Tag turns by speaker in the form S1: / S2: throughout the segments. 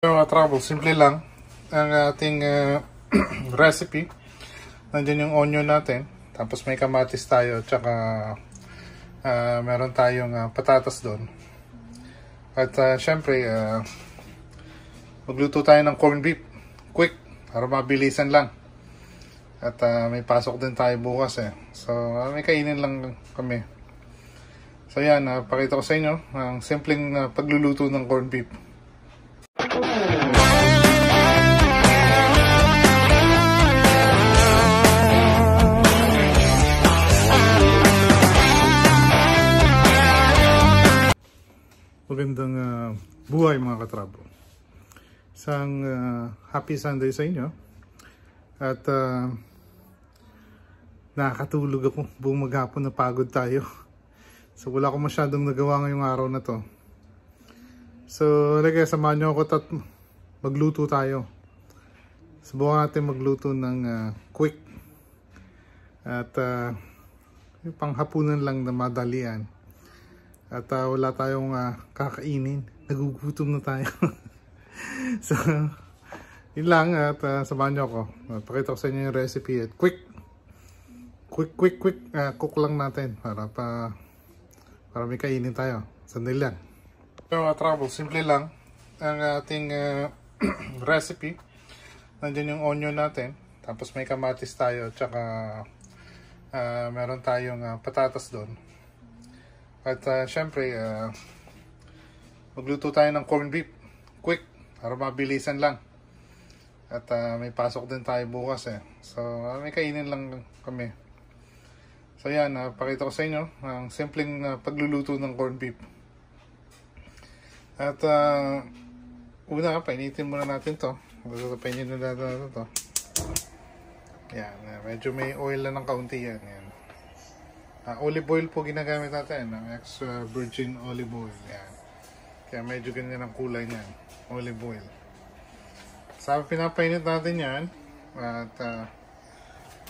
S1: Mga trouble, simple lang ang ating recipe. Nandiyan yung onion natin, tapos may kamatis tayo, tsaka meron tayong patatas doon. At syempre, magluto tayo ng corned beef. Quick, para mabilisan lang. At may pasok din tayo bukas So, may kainin lang kami. So yan, pakita ko sa inyo ang simpleng pagluluto ng corned beef. Magandang buhay mga katrabo. Isang happy Sunday sa inyo. At nakakatulog ako. Buong maghapon na pagod tayo. So wala akong masyadong nagawa ngayong araw na to. So samahan nyo ako at magluto tayo. Subukan natin magluto ng quick. At yung panghapunan lang na madalian. At wala tayong kakainin. Nagugutom na tayo. So, yun lang. At samahan nyo ako. Pakita ko sa inyo yung recipe. At quick cook lang natin. Para may kainin tayo. Sandali lang. Mga trouble, simple lang ang ating recipe. Nandiyan yung onion natin. Tapos may kamatis tayo. Tsaka meron tayong patatas doon. At syempre, magluto tayo ng corned beef. Quick, para mabilisan lang. At may pasok din tayo bukas So, may kainin lang kami. So yan, pakita ko sa inyo ang simpleng pagluluto ng corned beef. At una, painitin muna natin to. Painitin natin to. Yan, medyo may oil na ng kaunti yan. Olive oil po ginagamit natin, extra virgin olive oil. Yan. Kaya medyo ganyan ang kulay niyan, olive oil. Sabi pinapainit natin yan, at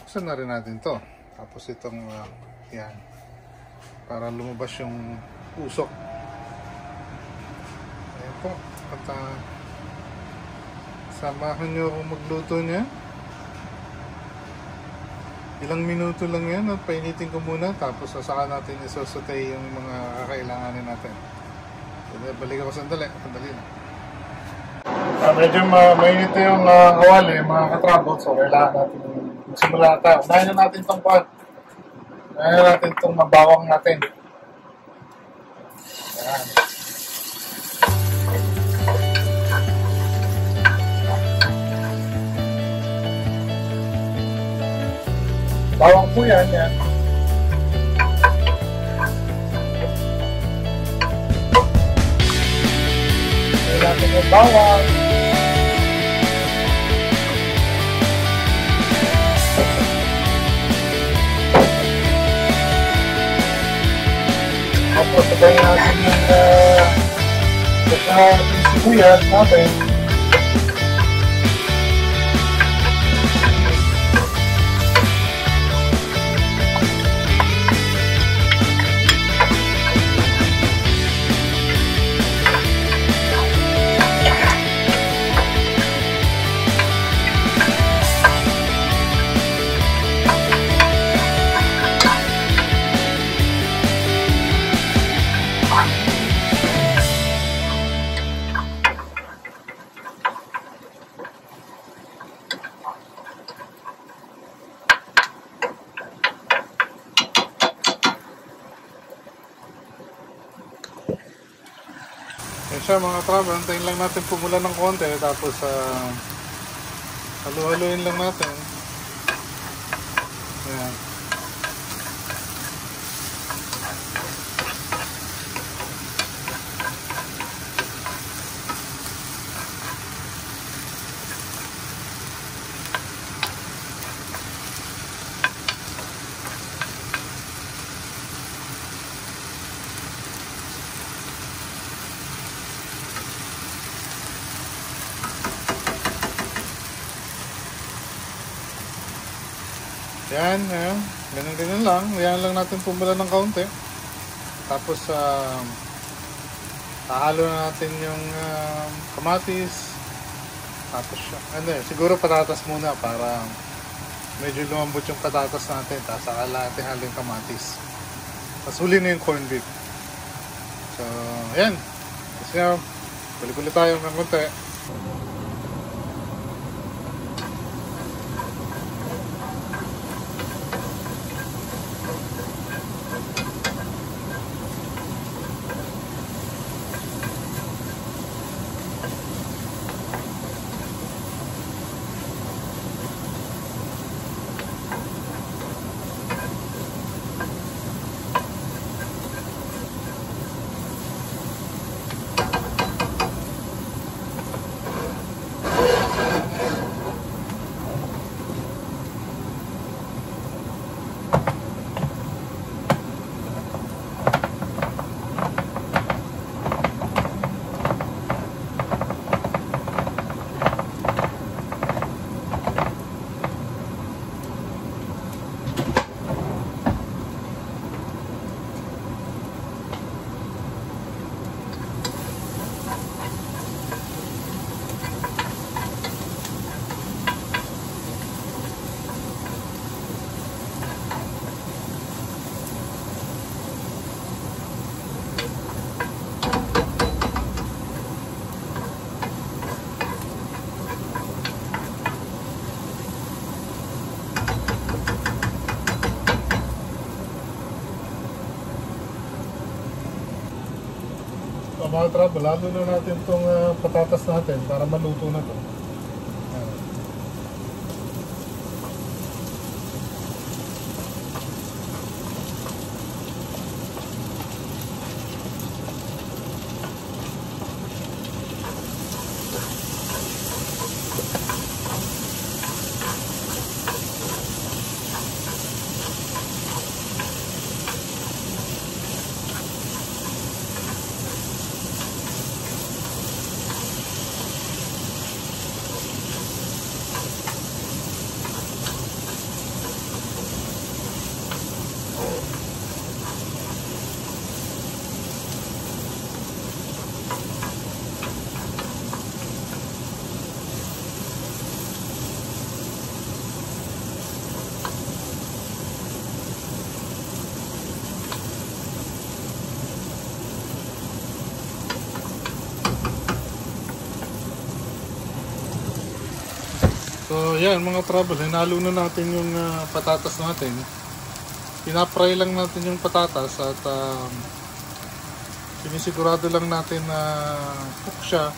S1: buksan na rin natin to. Tapos itong, yan, para lumabas yung usok. Ayan po. At samahan nyo akong magluto niya. Ilang minuto lang yan at painitin ko muna, tapos saka natin isosotay yung mga kakailanganin natin. So, balik ako sandali lang. Medyo mainit yung kawali, mga katrabot, so kailangan natin magsimula tayo. Unahin na natin itong mabawang natin. Ayan. Bawang po yan. Kailangan ng bawang. Tapos sabay natin yung sibuyas natin. Siya mga travel, antayin lang natin pumula ng konti, tapos halu-haluin lang natin. Ayan. Yan, ganyan lang. Yan lang natin pumula ng kaunti. Tapos hahalo na natin yung kamatis, Tapos ano siguro patatas muna para medyo lumambot yung patatas natin. Tapos saka natin halo yung kamatis. Tapos huli na yung corned beef. So, ayan. Kasi nga, kulit-kulit tayo ng konti. Mga trouble, lalo na natin itong patatas natin para maluto na to. So yan mga trouble, hinalo na natin yung patatas natin. Pinapry lang natin yung patatas at sinisigurado lang natin na cook siya.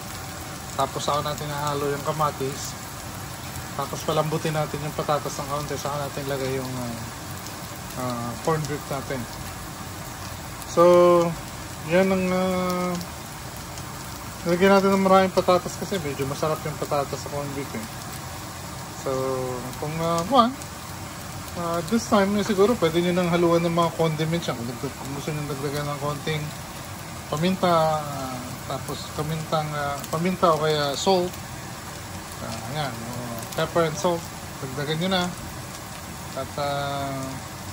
S1: Tapos saka natin nahalo yung kamatis. Tapos palambutin natin yung patatas ng kaunti. Saka natin lagay yung corned beef natin. So yan ang lagyan natin ng maraming patatas kasi medyo masarap yung patatas sa corned beef eh. So, kung this time, siguro pwede nyo nang haluan ng mga condiments yan. Kung gusto nyo dagdagan ng konting paminta, tapos paminta o kaya salt, ayan, pepper and salt, dagdagan nyo na. At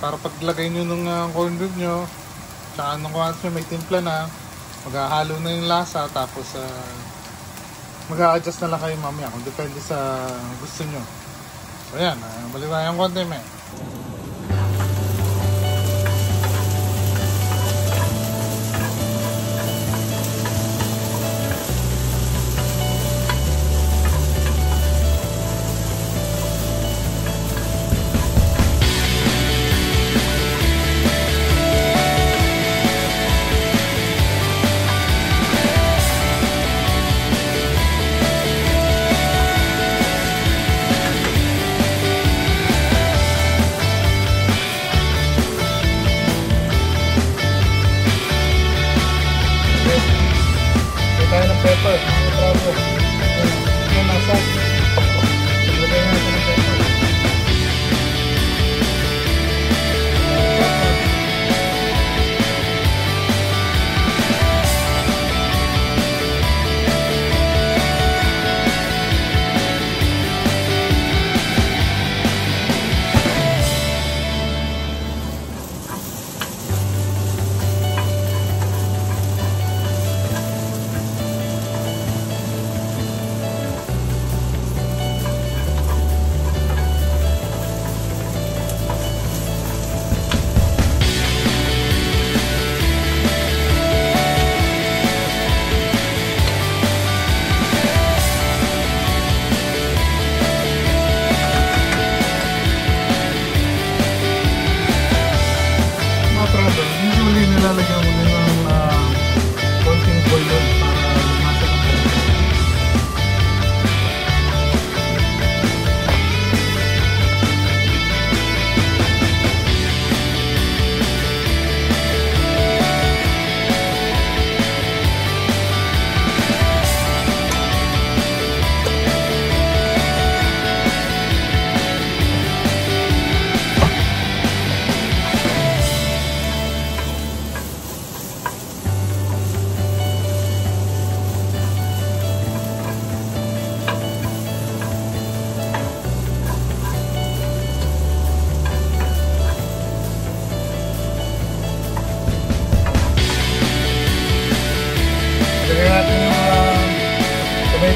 S1: para paglagay nyo ng corned beef nyo, tsaka nung kumakas nyo may timpla na, maghahalo na yung lasa, tapos mag-a-adjust na lang kayo mamaya kung depende sa gusto nyo. So yan, balik tayo yung konti may.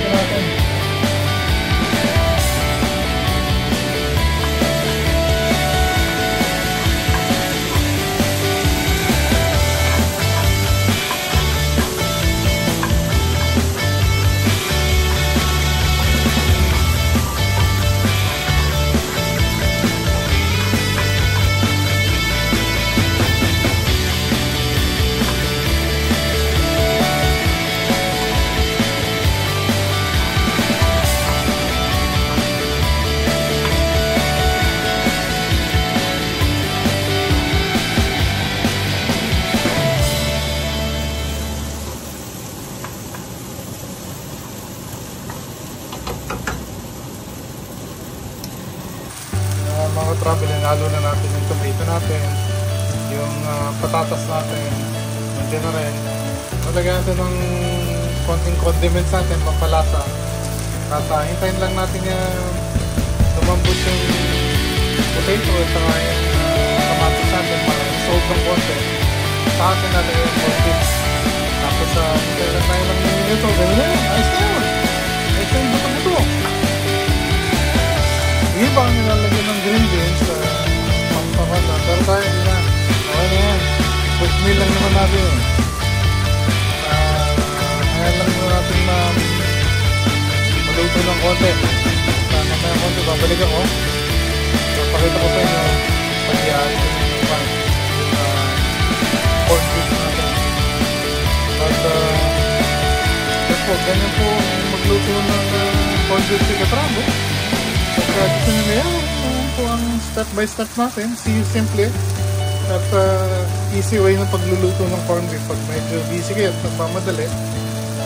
S1: dito natin. Mga travel, halo na natin yung tomato natin, yung patatas natin, nandiyan na rin. Malagyan natin ng konting condiments natin, pampalasa. At hintayin lang natin yung lumambot yung potato at saka yung kamatis natin, sold ng konti. Sa atin natin yung konti. Tapos hintayin lang tayo ng minuto, gano'n na yun, ayos na yun. Ayos na yung buto-buto. Hindi ba ang nilalagyan ng green beans sa pampakala? Pero tayo hindi na. Okay na yan. Quick meal lang naman natin yun. Ngayon lang naman natin na maluto ng konti. Mamaya konti, babalik ako. Papakita ko sa inyo pag-iaan yung corn beef natin. At po, ganyan po magluto ng corn beef si Katramo. Pagka gusto nyo na yan, po ang step by step natin. Simple at easy way ng pagluluto ng corned beef. Pag medyo busy kayo at nagpamadali,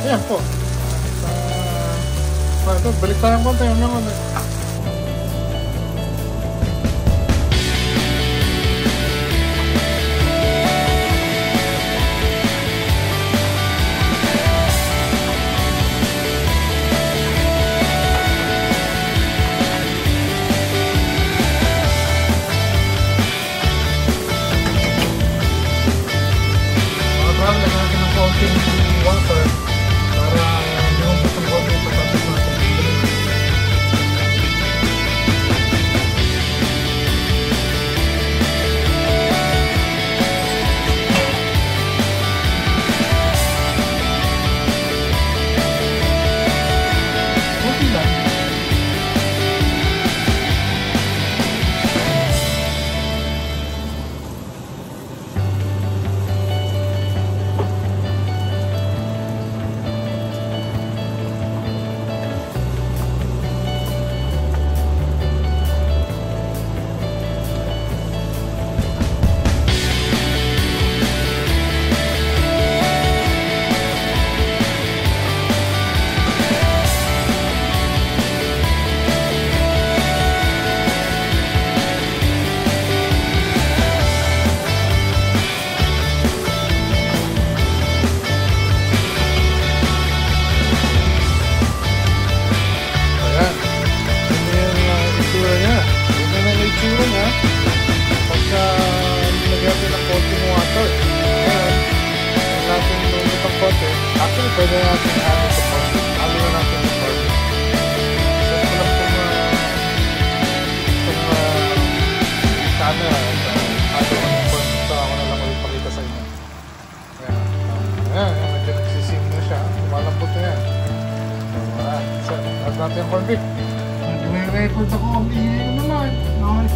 S1: ayan po. Balik tayo ng konti. Water para lumabas ang water yung patatas natin. Okay lang. Pagka nilagyan natin ng konting water, ngayon natin lumit ang konti. Actually pwede natin halo sa konti, halo na natin yung konti. Set ko lang itong camera at halo ko ng konti. Ito ako na lang ulit pakita sa inyo. Ayan, medyo nagsisim na siya, lumalambot na yan. So add natin yung corn beef. Medyo may record ako, ang ingay ko naman. Okay.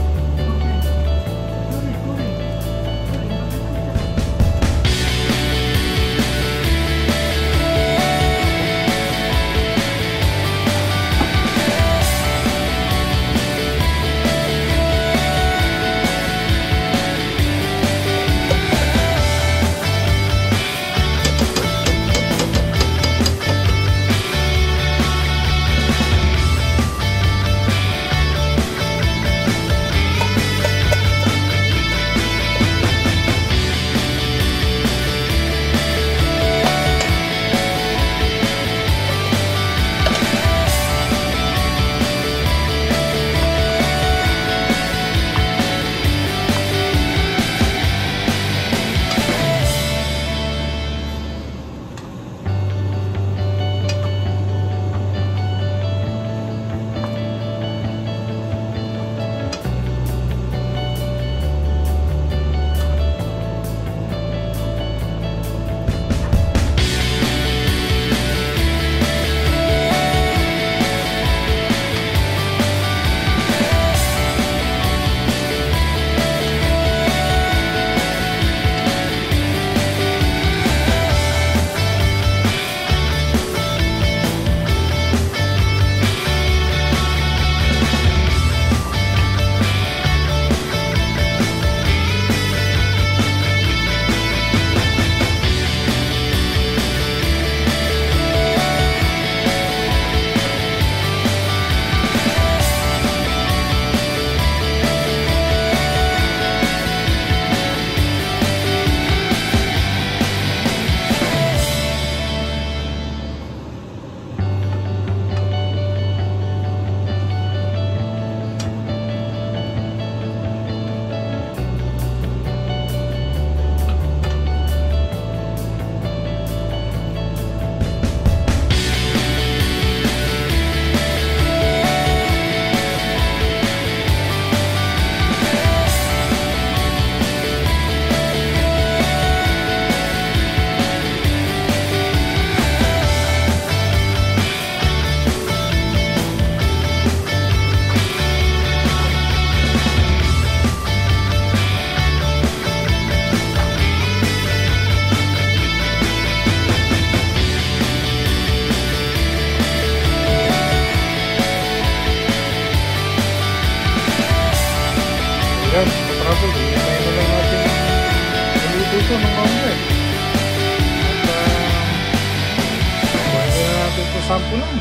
S1: ko lang.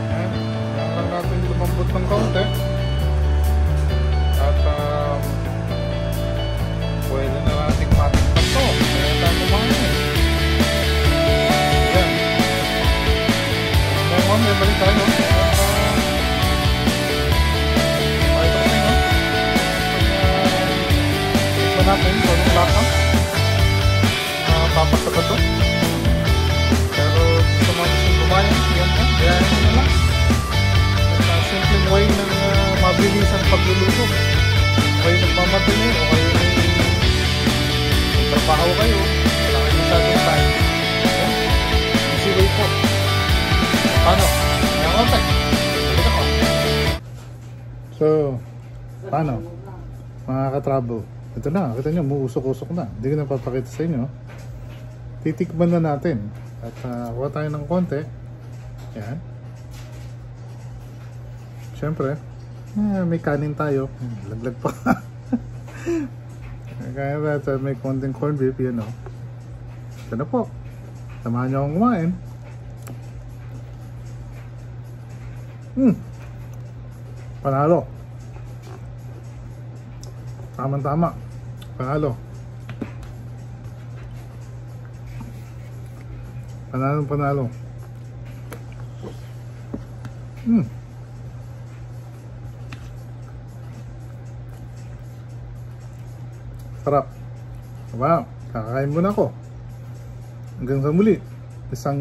S1: Ayan. Kailangan lang natin lumambot ng kaunti. At pwede na natin matikman to. Kaya tayo kumain. Ayan. Ngayon, may balik tayo. Natin kung anong lasa papasa ba ito, pero gusto mo gusto kumain, yan ka, gayahin mo na lang at simpleng way ng mabilis ang pagluluto. Kayo nagmamadali o kayo may trabaho kayo, wala kayo masyadong time, yan, easy way po. Paano? Kaya konti balik ako. So paano mga ka-travel? Ito na, kita nyo, muusok-usok na. Hindi ko na papakita sa inyo. Titikman na natin. At kuha tayo ng konti. Yan. Siyempre, may kanin tayo. Laglag pa. Kaya natin, may konting corned beef. Yan o. Ito na po. Samahan nyo akong kumain. Panalo. Tama-tama. Panalo. Panalo. Sarap. Wow. Kakain muna ako. Hanggang sa muli. Isang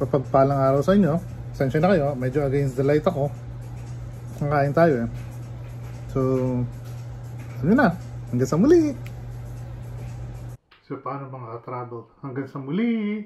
S1: papagpalang araw sa inyo. Sensya na kayo. Medyo against the light ako. Kakain tayo eh. So, ano na, hanggang sa muli. So paano mga ka-travel? Hanggang sa muli.